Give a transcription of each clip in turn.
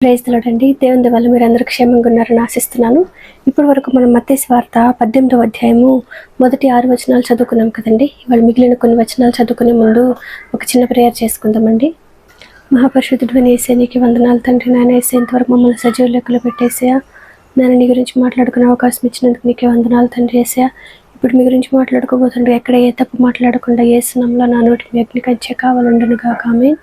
Praise the lord అండి. దేవుని వల్ల మీరందరూ క్షేమంగా ఉన్నారని ఆశిస్తున్నాను. ఇప్పటి వరకు మనం మత్తయి సువార్త 18వ అధ్యాయము మొదటి 6 వచనాలు చదువుకున్నాం కదండి. ఇవాళ మిగిలిన కొన్ని వచనాలు చదువుకునే ముందు ఒక చిన్న ప్రేయర్ చేసుకుందామండి. మహాపరిశుద్ధుడైన యేసయ్య నీకు వందనాలు తండ్రి. నాయన యేసయ్య ఇంతవరకు మమ్మల్ని సజీవ లెక్కలో పెట్టేసయ్యా. నేను నీ గురించి మాట్లాడుకునే అవకాశం ఇచ్చినందుకు నీకే వందనాలు తండ్రి యేసయ్య. ఇప్పుడు మీ గురించి మాట్లాడుకోబోతుండే ఎక్కడ ఏ తప్పు మాట్లాడకుండా యేసు నామములో నా నోటి మీ అగ్ని కంచె కావాలండును గాక ఆమేన్.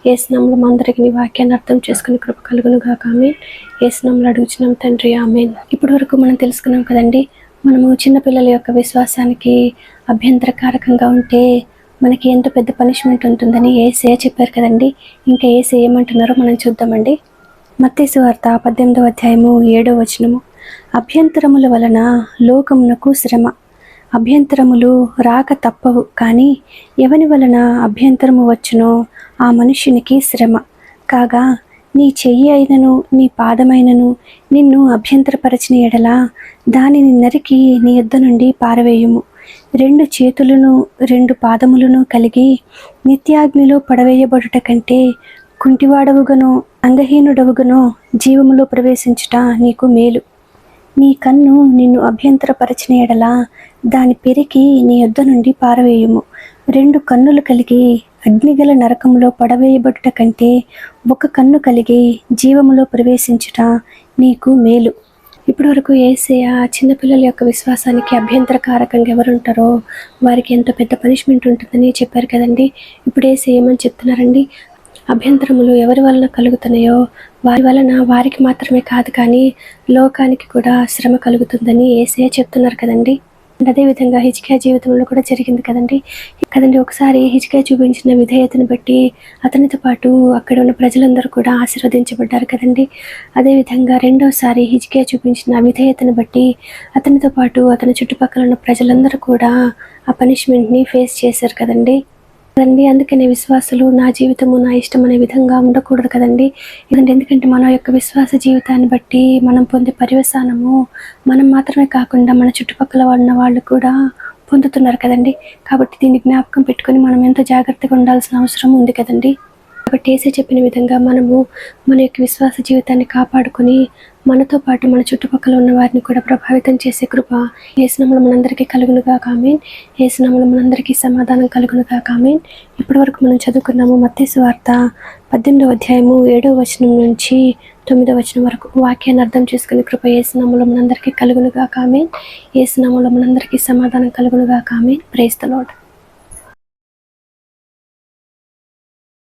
యేసు నామములో మా అందరికీ నీ వాక్యాన్ని అర్థం చేసుకునే కృప కలుగును గాక ఆమేన్. యేసు నామములో అడుగుచున్నాం తండ్రి ఆమేన్. ఇప్పటి వరకు మనం తెలుసుకున్నాం కదండి, మనము చిన్నపిల్లల యొక్క విశ్వాసానికి అభ్యంతరకారకంగా ఉంటే మనకి ఎంతో పెద్ద పనిష్మెంట్ ఉంటుందని యేసయ్య చెప్పారు కదండి. ఇంకా యేసయ్య ఏమంటున్నారో మనం చూద్దామండి. మత్తయి సువార్త 18వ అధ్యాయము 7వ వచనము. అభ్యంతరముల వలన లోకమునకు శ్రమ. అభ్యంతరములు రాక తప్పవు, కానీ ఎవని వలన అభ్యంతరము వచ్చునో ఆ మనుష్యునికి శ్రమ. కాగా నీ చెయ్యి అయినను నీ పాదమైనను నిన్ను అభ్యంతరపరచిన ఎడల దానిని నరికి నీ యొద్ద నుండి పారవేయుము. 2 చేతులను 2 పాదములను కలిగి నిత్యాగ్నిలో పడవేయబడుట కంటే కుంటివాడవుగనో అంగహీనుడవుగనో జీవములో ప్రవేశించుట నీకు మేలు. నీ కన్ను నిన్ను అభ్యంతరపరచిన ఎడల దాని పెరికి నీ యొద్ద నుండి పారవేయుము. 2 కన్నులు కలిగి అగ్నిగల నరకములో పడవేయబడుట కంటే 1 కన్ను కలిగి జీవములో ప్రవేశించుట నీకు మేలు. ఇప్పటి వరకు యేసయ్య చిన్నపిల్లల యొక్క విశ్వాసానికి అభ్యంతరకారకంగా ఎవరుంటారో వారికి ఎంతో పెద్ద పనిష్మెంట్ ఉంటుందని చెప్పారు కదండి. ఇప్పుడు యేసయ్య ఏమని చెప్తున్నారండి? అభ్యంతరములు ఎవరి వలన కలుగుతున్నాయో వారి వలన వారికి మాత్రమే కాదు, కానీ లోకానికి కూడా శ్రమ కలుగుతుందని యేసయ్య చెప్తున్నారు కదండి. అదేవిధంగా హిజ్కియా జీవితంలో కూడా జరిగింది కదండి. ఒకసారి హిజ్కియా చూపించిన విధేయతను బట్టి అతనితో పాటు అక్కడ ఉన్న ప్రజలందరూ కూడా ఆశీర్వదించబడ్డారు కదండి. అదేవిధంగా రెండోసారి హిజ్కియా చూపించిన విధేయతను బట్టి అతనితో పాటు అతని చుట్టుపక్కల ఉన్న ప్రజలందరూ కూడా ఆ పనిష్మెంట్ని ఫేస్ చేశారు కదండి. అందుకనే విశ్వాసులు నా జీవితము నా ఇష్టం అనే విధంగా ఉండకూడదు కదండి. ఎందుకంటే మన యొక్క విశ్వాస జీవితాన్ని బట్టి మనం పొందే పర్యవసానము మనం మాత్రమే కాకుండా మన చుట్టుపక్కల ఉన్న వాళ్ళు కూడా పొందుతున్నారు కదండి. కాబట్టి దీన్ని జ్ఞాపకం పెట్టుకొని మనం ఎంతో జాగ్రత్తగా ఉండాల్సిన అవసరం ఉంది కదండి. కాబట్టి యేసయ్య చెప్పిన విధంగా మనము మన యొక్క విశ్వాస జీవితాన్ని కాపాడుకొని మనతో పాటు మన చుట్టుపక్కల ఉన్న వారిని కూడా ప్రభావితం చేసే కృప యేసు నామములో మనందరికీ కలుగును గాక ఆమేన్. యేసు నామములో మనందరికీ సమాధానం కలుగును గాక ఆమేన్. ఇప్పటి వరకు మనం చదువుకున్నాము మత్తయి సువార్త 18వ అధ్యాయము 7వ వచనం నుంచి 9వ వచనం వరకు. వాక్యాన్ని అర్థం చేసుకునే కృప యేసు నామములో మనందరికీ కలుగును గాక ఆమేన్. యేసు నామములో మనందరికీ సమాధానం కలుగును గాక ఆమేన్. Praise the lord.